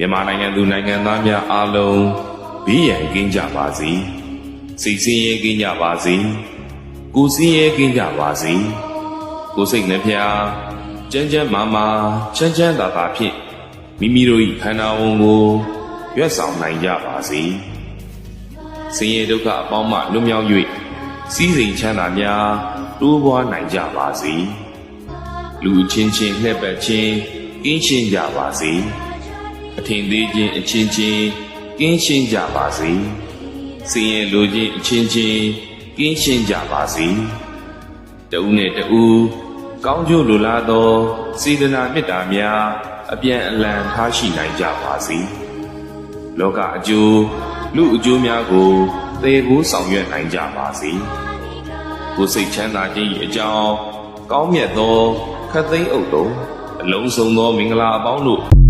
မြန်မာနိုင်ငံသူနိုင်ငံသားများအားလုံးဘေးရန်ကင်းကြပါစေစိတ်ဆင်းရဲကင်းကြပါစေကိုယ်ဆင်းရဲကင်းကြပါစေကိုယ်စိတ်နှပြကျန်းကျန်းမာမာချမ်းချမ်းသာသာဖြင့်မိမိတို့၏ခန္ဓာဝန်ကိုရွတ်ဆောင်နိုင်ကြပါစေဆင်းရဲဒုက္ခအပေါင်းမှလွတ်မြောက်၍စည်းစိမ်ချမ်းသာများတိုးပွားနိုင်ကြပါစေလူချင်းချင်းလှည့်ပတ်ခြင်းကင်းရှင်းကြပါစေအထင်သေးခြင်းအချင်းချင်းကင်းရှင်းကြပါစေဆင်းရဲလိုခြင်းအချင်းချင်းကင်းရှင်းကြပါစေတဦးနဲ့တဦးကောင်းကျိုးလိုလားသောစေတနာမေတ္တာများအပြန်အလှန်ထားရှိနိုင်ကြပါစေလောကအကျိုးလူအကျိုးများကိုသေကိုဆောင်ရွက်နိုင်ကြပါစေကိုယ်စိတ်ချမ်းသာခြင်း၏အကြောင်းကောင်းမြတ်သောခတ်သိမ်းအုပ်တော်အလုံးစုံသောမင်္ဂလာအပေါင်းတို့